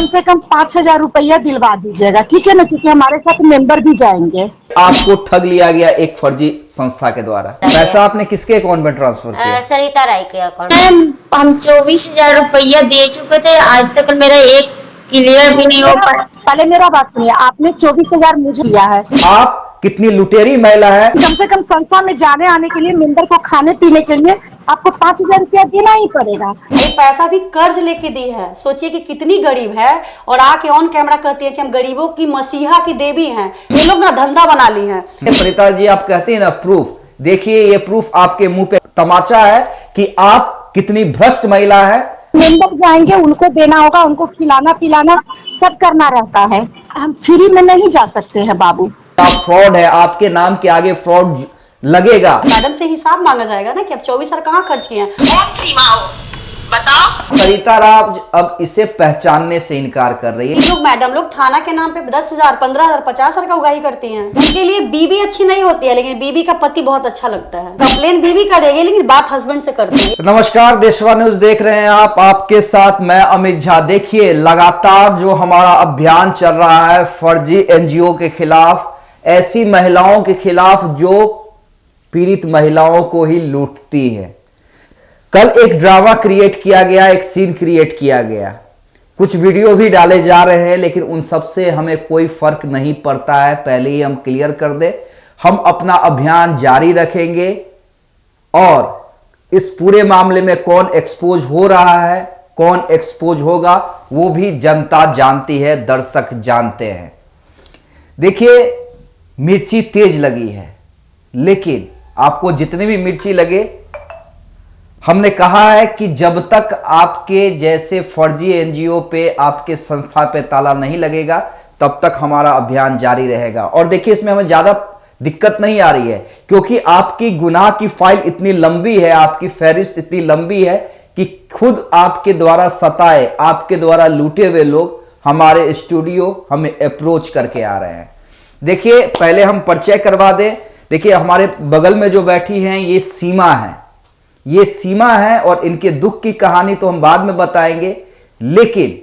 से कम 5,000 रुपया दिलवा दीजिएगा, ठीक है ना, क्योंकि हमारे साथ मेंबर भी जाएंगे। आपको ठग लिया गया एक फर्जी संस्था के द्वारा। पैसा आपने किसके अकाउंट में ट्रांसफर किया? सरिता राय के अकाउंट। हम 24,000 रुपया दे चुके थे, आज तक मेरा एक क्लियर भी नहीं हो पाया। पहले मेरा बात सुनिए, आपने 24,000 मुझे दिया है। आप कितनी लुटेरी महिला है। कम से कम संस्था में जाने आने के लिए, मेंबर को खाने पीने के लिए आपको 5,000 रुपया देना ही पड़ेगा। ये पैसा भी कर्ज लेके दी है। सोचिए कि कितनी गरीब है और आके ऑन कैमरा कहती है कि हम गरीबों की मसीहा की देवी हैं। ये लोग ना धंधा बना ली हैं। सरिता जी, आप कहते हैं ना प्रूफ, देखिए ये प्रूफ आपके मुंह पे तमाचा है कि आप कितनी भ्रष्ट महिला है। मेंबर जाएंगे, उनको देना होगा, उनको खिलाना पिलाना सब करना रहता है। हम फ्री में नहीं जा सकते हैं बाबू। आप फ्रॉड है, आपके नाम के आगे फ्रॉड लगेगा। मैडम से हिसाब मांगा जाएगा ना कि अब 24,000 कहाँ खर्च किए हैं। कौन सीमा हो बताओ। सरिता राज अब इसे पहचानने से इनकार कर रही है। ये लोग मैडम लोग थाना के नाम पे 10,000, 15,000, 50,000 का उगाही करती हैं। उनके लिए बीवी अच्छी नहीं होती है, लेकिन बीवी का पति बहुत अच्छा लगता है। कंप्लेन बीवी करेगी लेकिन बात हस्बैंड से करती है। नमस्कार, देशवा न्यूज देख रहे हैं आप, आपके साथ मैं अमित झा। देखिए लगातार जो हमारा अभियान चल रहा है फर्जी एनजीओ के खिलाफ, ऐसी महिलाओं के खिलाफ जो पीड़ित महिलाओं को ही लूटती है। कल एक ड्रामा क्रिएट किया गया, एक सीन क्रिएट किया गया, कुछ वीडियो भी डाले जा रहे हैं, लेकिन उन सब से हमें कोई फर्क नहीं पड़ता है। पहले ही हम क्लियर कर दे, हम अपना अभियान जारी रखेंगे और इस पूरे मामले में कौन एक्सपोज हो रहा है, कौन एक्सपोज होगा, वो भी जनता जानती है, दर्शक जानते हैं। देखिए मिर्ची तेज लगी है, लेकिन आपको जितनी भी मिर्ची लगे, हमने कहा है कि जब तक आपके जैसे फर्जी एनजीओ पे, आपके संस्था पे ताला नहीं लगेगा, तब तक हमारा अभियान जारी रहेगा। और देखिए इसमें हमें ज्यादा दिक्कत नहीं आ रही है, क्योंकि आपकी गुनाह की फाइल इतनी लंबी है, आपकी फहरिस्त इतनी लंबी है कि खुद आपके द्वारा सताए, आपके द्वारा लूटे हुए लोग हमारे स्टूडियो हमें अप्रोच करके आ रहे हैं। देखिए पहले हम परिचय करवा दें। देखिए हमारे बगल में जो बैठी हैं ये सीमा है, ये सीमा है, और इनके दुख की कहानी तो हम बाद में बताएंगे, लेकिन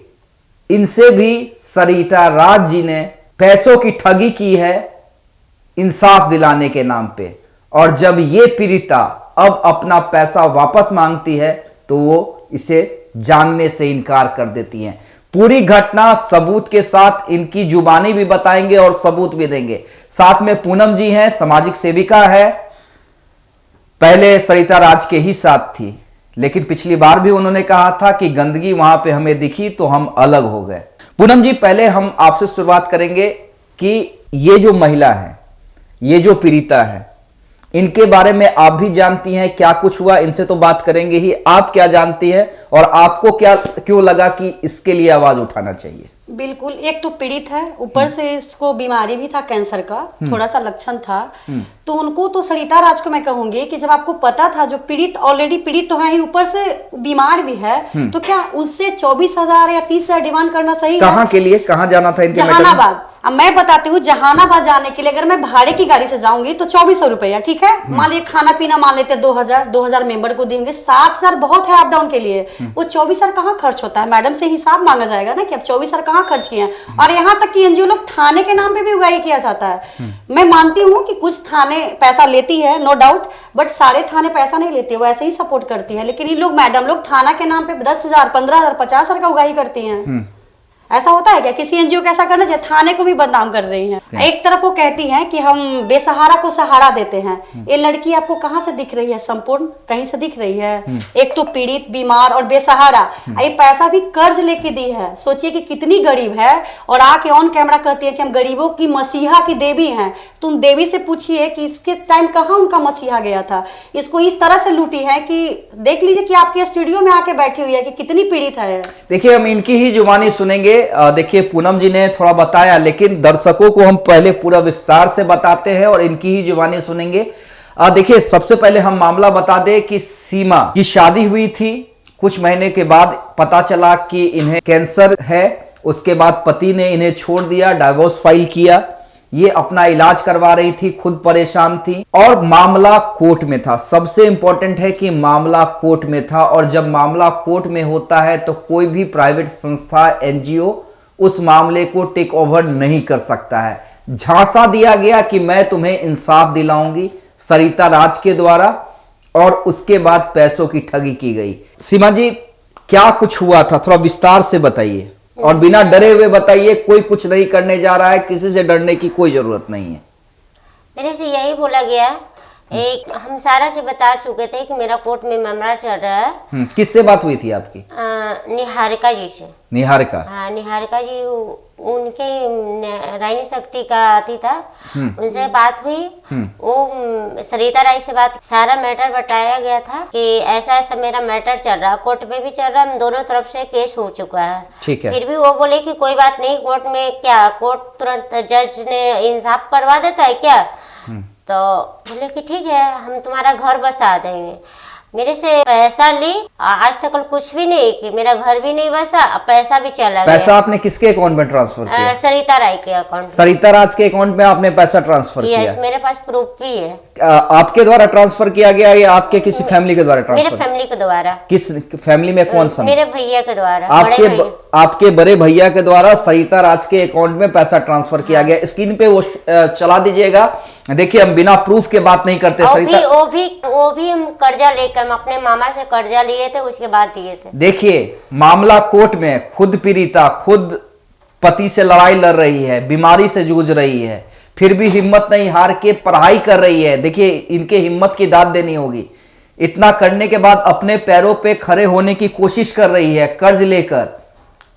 इनसे भी सरिता राज जी ने पैसों की ठगी की है इंसाफ दिलाने के नाम पे। और जब ये पीड़िता अब अपना पैसा वापस मांगती है तो वो इसे जानने से इनकार कर देती हैं। पूरी घटना सबूत के साथ इनकी जुबानी भी बताएंगे और सबूत भी देंगे। साथ में पूनम जी हैं, सामाजिक सेविका है, पहले सरिता राज के ही साथ थी, लेकिन पिछली बार भी उन्होंने कहा था कि गंदगी वहां पे हमें दिखी तो हम अलग हो गए। पूनम जी, पहले हम आपसे शुरुआत करेंगे कि ये जो महिला है, ये जो पीड़िता है, इनके बारे में आप भी जानती हैं, क्या कुछ हुआ इनसे तो बात करेंगे ही। आप क्या जानती हैं और आपको क्या क्यों लगा कि इसके लिए आवाज उठाना चाहिए? बिल्कुल, एक तो पीड़ित है, ऊपर से इसको बीमारी भी था, कैंसर का थोड़ा सा लक्षण था। तो उनको तो सरिता राज को मैं कहूंगी कि जब आपको पता था जो पीड़ित ऑलरेडी पीड़ित तो है ही, ऊपर से बीमार भी है, तो क्या उससे 24,000 या 30,000 डिमांड करना सही है? कहाँ के लिए, कहाँ जाना था इनके? जहानाबाद। अब मैं बताती हूँ, जहानाबाद जाने के लिए अगर मैं भाड़े की गाड़ी से जाऊंगी तो 2400 रुपया, ठीक है। मान लीजिए खाना पीना मान लेते 2,000 मेंबर को देंगे, 60,000 बहुत है अप डाउन के लिए। वो 24,000 कहाँ खर्च होता है? मैडम से हिसाब मांगा जाएगा ना कि अब 24,000 कहाँ खर्च किए हैं। और यहाँ तक कि एनजीओ लोग थाने के नाम पे भी उगाही किया जाता है। मैं मानती हूँ कि कुछ थाने पैसा लेती है, नो डाउट, बट सारे थाने पैसा नहीं लेते, वो ऐसे ही सपोर्ट करती है। लेकिन ये लोग मैडम लोग थाना के नाम पे 10,000, 15,000, 50,000 का उगाही करती हैं। ऐसा होता है क्या? किसी एनजीओ को ऐसा करना चाहिए? थाने को भी बदनाम कर रही हैं। एक तरफ वो कहती हैं कि हम बेसहारा को सहारा देते हैं। ये लड़की आपको कहाँ से दिख रही है? संपूर्ण कहीं से दिख रही है? एक तो पीड़ित, बीमार और बेसहारा, ये पैसा भी कर्ज लेके दी है। सोचिए कि कितनी गरीब है और आके ऑन कैमरा कहती है कि हम गरीबों की मसीहा की देवी हैं। तुम देवी से पूछिए कि इसके टाइम कहाँ उनका मसीहा गया था। इसको इस तरह से लूटी है कि देख लीजिए कि आपके स्टूडियो में आके बैठी हुई है कि कितनी पीड़ित है। देखिए हम इनकी ही जुबानी सुनेंगे। देखिए पूनम जी ने थोड़ा बताया, लेकिन दर्शकों को हम पहले पूरा विस्तार से बताते हैं और इनकी ही जुबानी सुनेंगे। देखिए सबसे पहले हम मामला बता दें कि सीमा की शादी हुई थी, कुछ महीने के बाद पता चला कि इन्हें कैंसर है। उसके बाद पति ने इन्हें छोड़ दिया, डाइवोर्स फाइल किया। ये अपना इलाज करवा रही थी, खुद परेशान थी और मामला कोर्ट में था। सबसे इंपॉर्टेंट है कि मामला कोर्ट में था, और जब मामला कोर्ट में होता है तो कोई भी प्राइवेट संस्था, एनजीओ उस मामले को टेक ओवर नहीं कर सकता है। झांसा दिया गया कि मैं तुम्हें इंसाफ दिलाऊंगी सरिता राज के द्वारा, और उसके बाद पैसों की ठगी की गई। सीमा जी, क्या कुछ हुआ था, थोड़ा विस्तार से बताइए, और बिना डरे हुए बताइए। कोई कुछ नहीं करने जा रहा है, किसी से डरने की कोई जरूरत नहीं है। मेरे से यही बोला गया, एक हम सारा से बता चुके थे कि मेरा कोर्ट में मामला चल रहा है। किससे बात हुई थी आपकी? निहारिका जी से। निहारिका? हाँ, निहारिका जी उनके रानी शक्ति का अति था, उनसे बात हुई। वो सरिता राय से बात, सारा मैटर बताया गया था कि ऐसा ऐसा मेरा मैटर चल रहा है, कोर्ट में भी चल रहा है, दोनों तरफ से केस हो चुका है। ठीक है। फिर भी वो बोले कि कोई बात नहीं, कोर्ट में क्या, कोर्ट तुरंत जज ने इंसाफ करवा देता है क्या? तो बोले कि ठीक है, हम तुम्हारा घर बसा देंगे। मेरे से पैसा ली, आज तक कुछ भी नहीं कि मेरा घर भी नहीं बसा, पैसा भी चला गया। पैसा आपने किसके अकाउंट में ट्रांसफर किया? सरिता राय के अकाउंट। सरिता राज के अकाउंट में आपने पैसा ट्रांसफर किया? यस, मेरे पास प्रूफ भी है। आपके द्वारा ट्रांसफर किया गया या आपके किसी फैमिली के द्वारा ट्रांसफर? मेरे फैमिली के द्वारा। किस फैमिली में, कौन सा? मेरे भैया के द्वारा। आपके बड़े भैया के द्वारा सरिता राज के अकाउंट में पैसा ट्रांसफर किया गया। स्क्रीन पे वो चला दीजिएगा। देखिए, हम बिना प्रूफ के बात नहीं करते। वो भी हम कर्जा लेकर, हम अपने मामा से कर्जा लिए थे, उसके बाद दिए थे। देखिए, मामला कोर्ट में, खुद पीड़िता खुद पति से लड़ाई लड़ रही है, बीमारी से जूझ रही है, फिर भी हिम्मत नहीं हार के पढ़ाई कर रही है। देखिए, इनके हिम्मत की दाद देनी होगी। इतना करने के बाद अपने पैरों पे खड़े होने की कोशिश कर रही है, कर्ज लेकर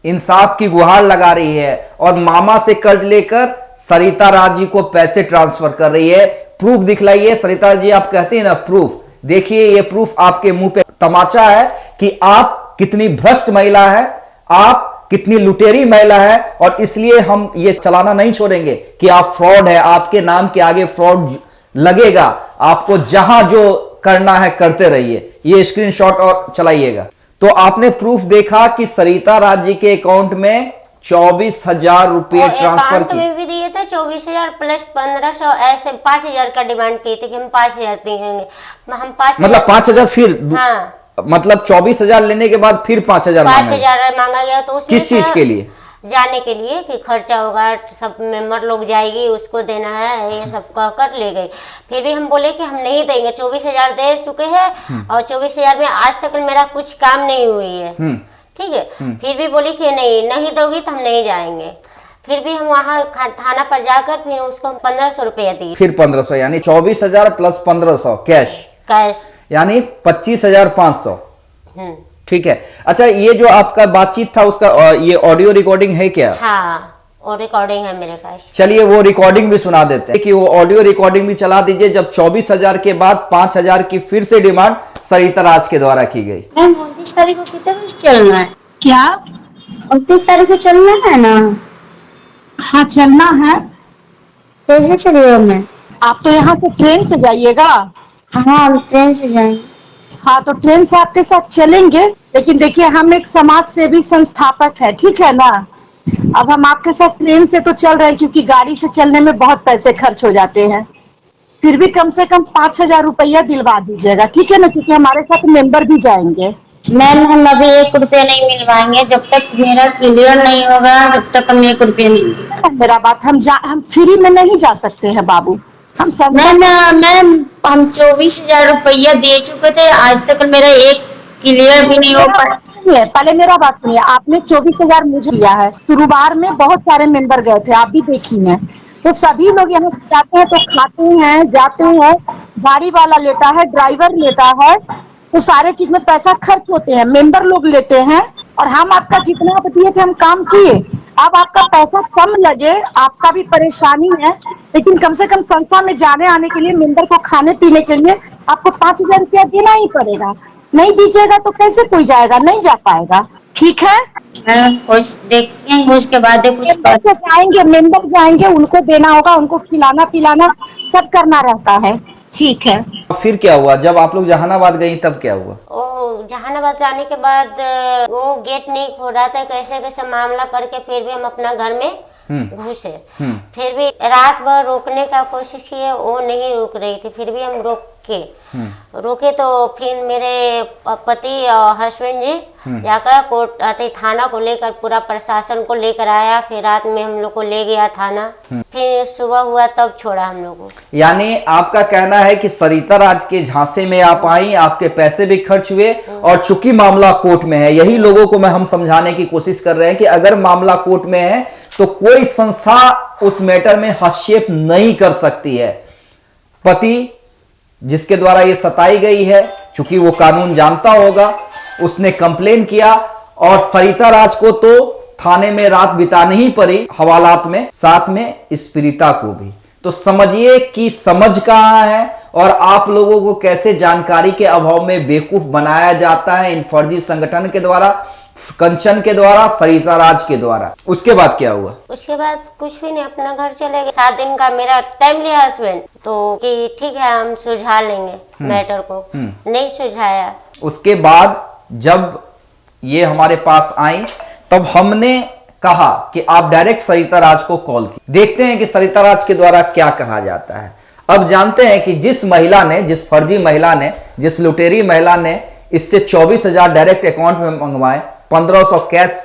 इंसाफ की गुहार लगा रही है, और मामा से कर्ज लेकर सरिता राज जी को पैसे ट्रांसफर कर रही है। प्रूफ दिखलाइए सरिता जी, आप कहते हैं ना प्रूफ। देखिए, ये प्रूफ आपके मुंह पे तमाचा है कि आप कितनी भ्रष्ट महिला है, आप कितनी लुटेरी महिला है, और इसलिए हम ये चलाना नहीं छोड़ेंगे कि आप फ्रॉड है। आपके नाम के आगे फ्रॉड लगेगा। आपको जहां जो करना है करते रहिए। ये स्क्रीनशॉट और चलाइएगा। तो आपने प्रूफ देखा कि सरिता राज जी के अकाउंट में 24,000 रुपए ट्रांसफर किए। में भी दिए थे 24,000 प्लस 1,500, ऐसे 5,000 का डिमांड की थी कि हम 5,000 देंगे। हम 5,000 मतलब 5,000 फिर? हाँ, मतलब 24,000 लेने के बाद फिर 5,000 मांगा गया। तो उसमें किस चीज के लिए? जाने के लिए कि खर्चा होगा, सब मेंबर लोग जाएगी, उसको देना है, ये सब कर ले गए। फिर भी हम बोले कि हम नहीं देंगे, 24,000 दे चुके हैं, और 24,000 में आज तक मेरा कुछ काम नहीं हुई है। ठीक है। फिर भी बोली कि नहीं दोगी तो हम नहीं जाएंगे। फिर भी हम वहाँ थाना पर जाकर फिर उसको 1,500 रुपया दिए। फिर 1,500, यानी 24,000 प्लस 1,500 कैश, यानी 25,500। ठीक है। अच्छा, ये जो आपका बातचीत था उसका ये ऑडियो रिकॉर्डिंग है क्या? हाँ, और रिकॉर्डिंग है मेरे पास। चलिए वो रिकॉर्डिंग भी सुना देते हैं कि वो ऑडियो रिकॉर्डिंग भी चला दीजिए, जब 24,000 के बाद 5,000 की फिर से डिमांड सरिता राज के द्वारा की गई। 29 तारीख को कितने बजे चलना है? क्या? 29 तारीख को चलना है ना? हाँ, चलना है। कैसे चलिएगा? मैं आप तो यहाँ से ट्रेन से जाइएगा? हाँ, हम ट्रेन से जाएंगे। हाँ, तो ट्रेन से आपके साथ चलेंगे, लेकिन देखिए हम एक समाज सेवी संस्थापक है, ठीक है ना। अब हम आपके साथ ट्रेन से तो चल रहे हैं, क्योंकि गाड़ी से चलने में बहुत पैसे खर्च हो जाते हैं। फिर भी कम से कम 5,000 रुपया दिलवा दीजिएगा, ठीक है ना, क्योंकि हमारे साथ मेंबर भी जाएंगे। मैम, हम अभी 1 रुपया नहीं मिलवाएंगे, जब तक मेरा क्लियर नहीं होगा तब तक हम 1 रुपया नहीं मिलेगा। मेरा बात, हम फ्री में नहीं जा सकते हैं बाबू। हम सब मैम, हम 24,000 रुपया दे चुके थे, आज तक मेरा एक क्लियर भी नहीं हो पाया। पहले मेरा बात सुनिए, आपने 24,000 मुझे दिया है। शुरुआत में बहुत सारे मेंबर गए थे, आप भी देखी हैं। तो सभी लोग यहाँ जाते हैं तो खाते हैं, जाते हैं, गाड़ी वाला लेता है, ड्राइवर लेता है, तो सारे चीज में पैसा खर्च होते हैं, मेंबर लोग लेते हैं। और हम आपका जितना आप दिए थे हम काम किए। अब आपका पैसा कम लगे, आपका भी परेशानी है, लेकिन कम से कम संस्था में जाने आने के लिए, मेंबर को खाने पीने के लिए आपको 5,000 रुपया देना ही पड़ेगा। नहीं दीजिएगा तो कैसे कोई जाएगा? नहीं जा पाएगा। ठीक है, देखेंगे, उसके बाद कुछ जाएंगे, मेंबर जाएंगे, उनको देना होगा, उनको खिलाना पिलाना सब करना रहता है। ठीक है। फिर क्या हुआ जब आप लोग जहानाबाद गई, तब क्या हुआ? जहानाबाद जाने के बाद वो गेट नहीं खोल रहा था, कैसे कैसे मामला करके फिर भी हम अपना घर में घुसे। फिर भी रात भर रोकने का कोशिश किए, वो नहीं रुक रही थी। फिर भी हम रोक रोके तो फिर मेरे पति और हस्बैंड जी जाकर कोर्ट थाना को लेकर पूरा प्रशासन को लेकर आया। फिर रात में हम लोग को ले गया थाना, फिर सुबह हुआ तब छोड़ा हम लोग को। यानी आपका कहना है कि सरिता राज के झांसे में आप आई, आपके पैसे भी खर्च हुए और चूंकि मामला कोर्ट में है, यही लोगों को हम समझाने की कोशिश कर रहे हैं कि अगर मामला कोर्ट में है तो कोई संस्था उस मैटर में हस्तक्षेप नहीं कर सकती है। पति जिसके द्वारा ये सताई गई है, चूंकि वो कानून जानता होगा, उसने कंप्लेन किया और सरिता राज को तो थाने में रात बितानी ही पड़ी हवालात में, साथ में इस पीड़िता को भी। तो समझिए कि समझ कहां है और आप लोगों को कैसे जानकारी के अभाव में बेवकूफ बनाया जाता है इन फर्जी संगठन के द्वारा, कंचन के द्वारा, सरिता राज के द्वारा। उसके बाद क्या हुआ? उसके बाद कुछ भी नहीं, अपना घर चले गए। 7 दिन का मेरा टाइम लिया हस्बैंड तो कि ठीक है हम सुलझा लेंगे मैटर को, नहीं सुलझाया। उसके बाद जब ये हमारे पास आई तब हमने कहा कि आप डायरेक्ट सरिता राज को कॉल की। देखते हैं कि सरिता राज के द्वारा क्या कहा जाता है। अब जानते हैं कि जिस महिला ने, जिस फर्जी महिला ने, जिस लुटेरी महिला ने इससे 24,000 डायरेक्ट अकाउंट में मंगवाए, 1500 कैश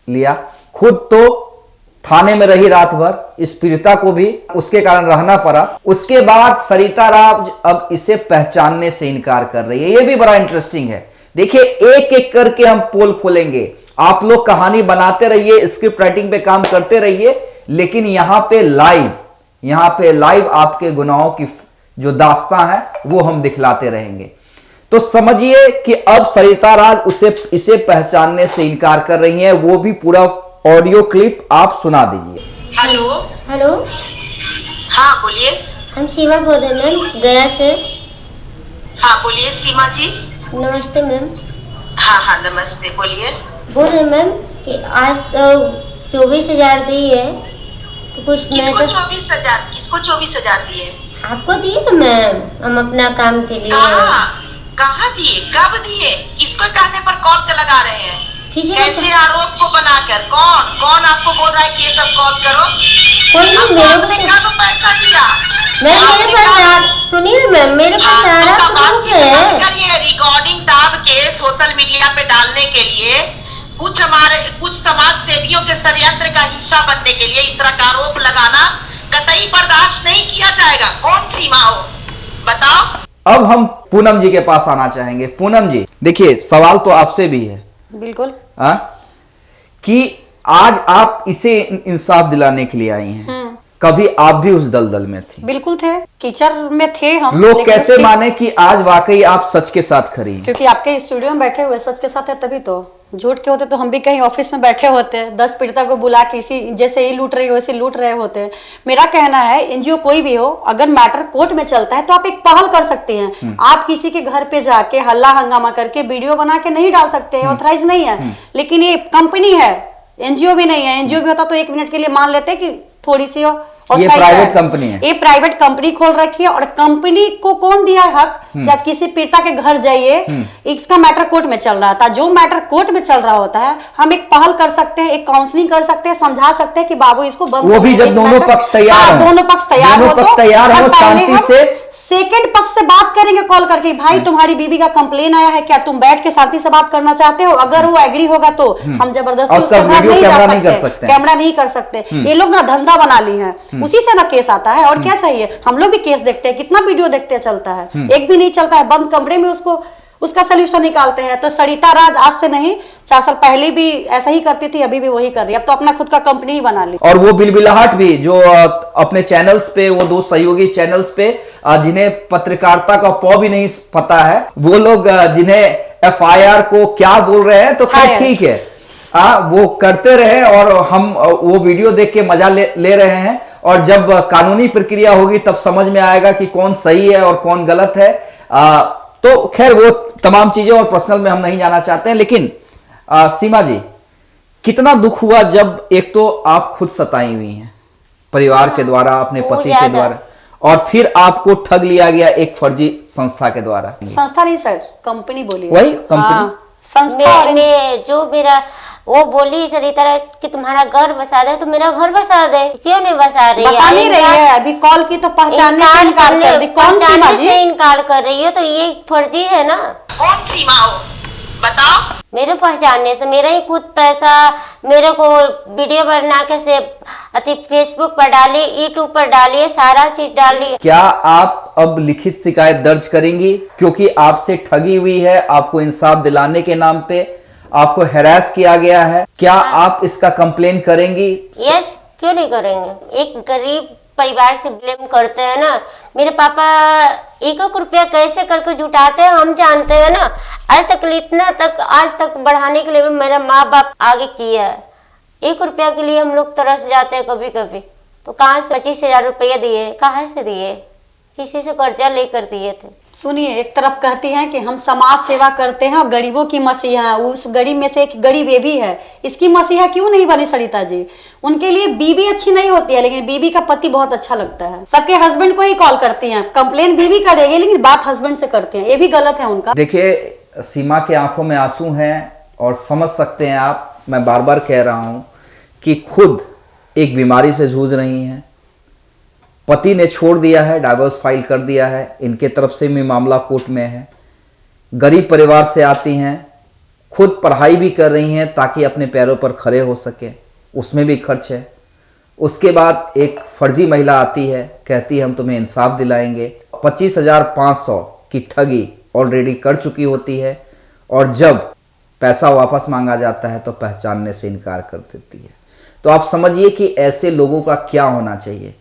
लिया, खुद तो थाने में रही रात भर, इस पीड़िता को भी उसके कारण रहना पड़ा। उसके बाद सरिता राज अब इसे पहचानने से इनकार कर रही है। यह भी बड़ा इंटरेस्टिंग है। देखिए, एक एक करके हम पोल खोलेंगे। आप लोग कहानी बनाते रहिए, स्क्रिप्ट राइटिंग पे काम करते रहिए, लेकिन यहां पे लाइव आपके गुनाहों की जो दास्तां है वो हम दिखलाते रहेंगे। तो समझिए कि अब सरिता राज इसे पहचानने से इनकार कर रही हैं। वो भी पूरा ऑडियो क्लिप आप सुना दीजिए। हेलो हेलो, हाँ बोलिए। हम सीमा बोल रहे हैं मैम, गया से। हाँ बोलिए सीमा जी। नमस्ते मैम। हाँ हाँ नमस्ते, बोलिए। बोल रहे मैम कि आज तो 24,000 दी है तो कुछ किसको 24,000? किसको 24,000 दिए? आपको दिए ना मैम, हम अपना काम के लिए। कहाँ दिए? कब दिए? किसको कहने पर कॉल पे लगा रहे हैं? कैसे आरोप को बनाकर? कौन आपको बोल रहा है कि ये सब कॉल करो? आपने कब पैसा दिया? मैम मेरे पास सुनिए ना मैम, मेरे पास सारा प्रूफ है। रिकॉर्डिंग दाब के सोशल मीडिया पे डालने के लिए कुछ समाज सेवियों के षड्यंत्र का हिस्सा बनने के लिए इस तरह का आरोप लगाना कतई बर्दाश्त नहीं किया जाएगा। कौन सीमा हो बताओ? अब हम पूनम जी के पास आना चाहेंगे। पूनम जी, देखिए सवाल तो आपसे भी है। बिल्कुल। कि आज आप इसे इंसाफ दिलाने के लिए आई हैं। कभी आप भी उस दलदल में थी? बिल्कुल थे, कीचड़ में थे हम। लोग कैसे माने कि आज वाकई आप सच के साथ खड़ी हैं? क्योंकि आपके स्टूडियो में बैठे हुए सच के साथ है, तभी तो। झूठ के होते तो हम भी कहीं ऑफिस में बैठे होते, 10 पीड़िता को बुला के इसी जैसे ये लूट रही हो वैसे लूट रहे होते। मेरा कहना है एनजीओ कोई भी हो, अगर मैटर कोर्ट में चलता है तो आप एक पहल कर सकते हैं। आप किसी के घर पे जाके हल्ला हंगामा करके वीडियो बना के नहीं डाल सकते हैं, ऑथराइज नहीं है। लेकिन ये कंपनी है, एनजीओ भी नहीं है। एनजीओ भी होता तो 1 मिनट के लिए मान लेते कि थोड़ी सी हो। ये प्राइवेट कंपनी है, ये प्राइवेट कंपनी खोल रखी है। और कंपनी को कौन दिया हक कि आप किसी पीड़िता के घर जाइए? इसका मैटर कोर्ट में चल रहा था। जो मैटर कोर्ट में चल रहा होता है, हम एक पहल कर सकते हैं, एक काउंसलिंग कर सकते हैं, समझा सकते हैं कि बाबू इसको बंद, वो भी जब दोनों पक्ष तैयार हो, दोनों पक्ष तैयार हो, शांति से सेकंड पक्ष से बात करेंगे कॉल करके, भाई तुम्हारी बीबी का कंप्लेन आया है, क्या तुम बैठ के शांति से बात करना चाहते हो? अगर वो एग्री होगा तो हम जबरदस्ती उसके घर नहीं जा सकते, कैमरा नहीं कर सकते। ये लोग ना धंधा बना ली है, उसी से ना केस आता है। और क्या चाहिए? हम लोग भी केस देखते हैं, कितना वीडियो देखते चलता है, एक भी नहीं चलता है। बंद कमरे में उसका सोल्यूशन निकालते हैं। तो सरिता राज आज से नहीं, 4 साल पहले भी ऐसा ही करती थी, अभी भी वही कर रही है। अब तो अपना खुद का कंपनी ही बना ली। और वो बिलबिलाहट भी जो अपने चैनल्स पे, वो 2 सहयोगी चैनल्स पे जिन्हें पत्रकारिता का पौ भी नहीं पता है, वो लोग जिन्हें एफआईआर को क्या बोल रहे हैं, तो खैर ठीक है, वो करते रहे और हम वो वीडियो देख के मजा ले रहे हैं। और जब कानूनी प्रक्रिया होगी तब समझ में आएगा कि कौन सही है और कौन गलत है। तो खैर वो तमाम चीजें और पर्सनल में हम नहीं जाना चाहते हैं। लेकिन सीमा जी, कितना दुख हुआ जब एक तो आप खुद सताई हुई हैं परिवार के द्वारा, अपने पति के द्वारा, और फिर आपको ठग लिया गया एक फर्जी संस्था के द्वारा। संस्था नहीं सर, कंपनी बोली। वही कंपनी। संस्था जो मेरा वो बोली सरिता कि तुम्हारा घर बसा दे, तो मेरा घर बसा दे, क्यों नहीं बसा रही बसा नहीं रही है। अभी कॉल की तो पहचानने से इनकार कर दी। कौन सीमा जी? से इनकार कर रही है, तो ये फर्जी है ना। कौन सीमा हो बताओ। मेरे पहचानने से, मेरा ही खुद पैसा मेरे को वीडियो बना के से अति फेसबुक पर डाली, यूट्यूब पर डाली, सारा चीज डाली। क्या आप अब लिखित शिकायत दर्ज करेंगी? क्योंकि आपसे ठगी हुई है, आपको इंसाफ दिलाने के नाम पे आपको हैरास किया गया है। क्या आप इसका कंप्लेन करेंगी? यस, क्यों नहीं करेंगे। एक गरीब परिवार से ब्लेम करते हैं ना। मेरे पापा 1 रुपया कैसे करके जुटाते हैं हम जानते हैं ना। आज तक बढ़ाने के लिए भी मेरा माँ बाप आगे किया है। 1 रुपया के लिए हम लोग तरस जाते हैं कभी कभी। तो कहाँ से 25,000 रुपये दिए, कहाँ से दिए? किसी से कर्जा लेकर दिए थे। सुनिए, एक तरफ कहती हैं कि हम समाज सेवा करते हैं और गरीबों की मसीहा है, उस गरीब में से एक गरीब ये भी है, इसकी मसीहा क्यों नहीं बनी सरिता जी? उनके लिए बीवी अच्छी नहीं होती है, लेकिन बीवी का पति बहुत अच्छा लगता है। सबके हस्बैंड को ही कॉल करती हैं, कंप्लेन बीवी करेगी लेकिन बात हस्बैंड से करते हैं, ये भी गलत है उनका। देखिए, सीमा के आंखों में आंसू हैं और समझ सकते हैं आप। मैं बार बार कह रहा हूं कि खुद एक बीमारी से जूझ रही हैं, पति ने छोड़ दिया है, डाइवोर्स फाइल कर दिया है, इनके तरफ से भी मामला कोर्ट में है। गरीब परिवार से आती हैं, खुद पढ़ाई भी कर रही हैं ताकि अपने पैरों पर खड़े हो सके, उसमें भी खर्च है। उसके बाद एक फर्जी महिला आती है, कहती है हम तुम्हें इंसाफ दिलाएंगे। 25,500 की ठगी ऑलरेडी कर चुकी होती है और जब पैसा वापस मांगा जाता है तो पहचानने से इनकार कर देती है। तो आप समझिए कि ऐसे लोगों का क्या होना चाहिए।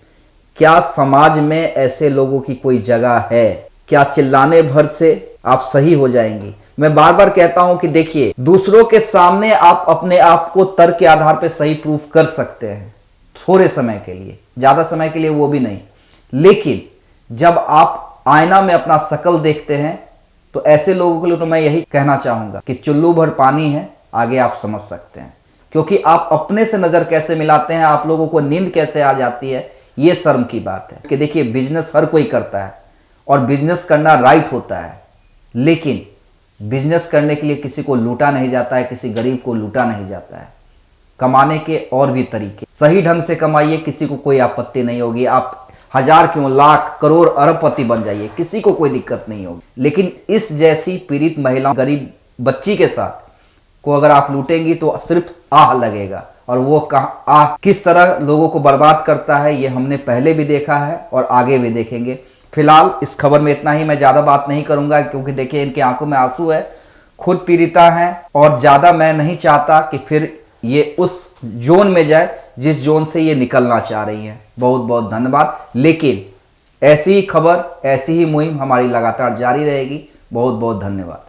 क्या समाज में ऐसे लोगों की कोई जगह है? क्या चिल्लाने भर से आप सही हो जाएंगी? मैं बार बार कहता हूं कि देखिए, दूसरों के सामने आप अपने आप को तर्क के आधार पर सही प्रूफ कर सकते हैं थोड़े समय के लिए, ज्यादा समय के लिए वो भी नहीं। लेकिन जब आप आईना में अपना शकल देखते हैं तो ऐसे लोगों के लिए तो मैं यही कहना चाहूंगा कि चुल्लू भर पानी है, आगे आप समझ सकते हैं। क्योंकि आप अपने से नजर कैसे मिलाते हैं, आप लोगों को नींद कैसे आ जाती है, ये शर्म की बात है। कि देखिए, बिजनेस हर कोई करता है और बिजनेस करना राइट होता है, लेकिन बिजनेस करने के लिए किसी को लूटा नहीं जाता है, किसी गरीब को लूटा नहीं जाता है। कमाने के और भी तरीके, सही ढंग से कमाइए, किसी को कोई आपत्ति नहीं होगी। आप 1000 क्यों, लाख, करोड़, अरबपति बन जाइए, किसी को कोई दिक्कत नहीं होगी। लेकिन इस जैसी पीड़ित महिला, गरीब बच्ची के साथ को अगर आप लूटेंगी तो सिर्फ आह लगेगा। और वो आह किस तरह लोगों को बर्बाद करता है, ये हमने पहले भी देखा है और आगे भी देखेंगे। फिलहाल इस खबर में इतना ही। मैं ज़्यादा बात नहीं करूंगा क्योंकि देखिए, इनकी आंखों में आंसू है, खुद पीड़िता हैं और ज़्यादा मैं नहीं चाहता कि फिर ये उस जोन में जाए जिस जोन से ये निकलना चाह रही हैं। बहुत बहुत धन्यवाद। लेकिन ऐसी ही खबर, ऐसी ही मुहिम हमारी लगातार जारी रहेगी। बहुत बहुत धन्यवाद।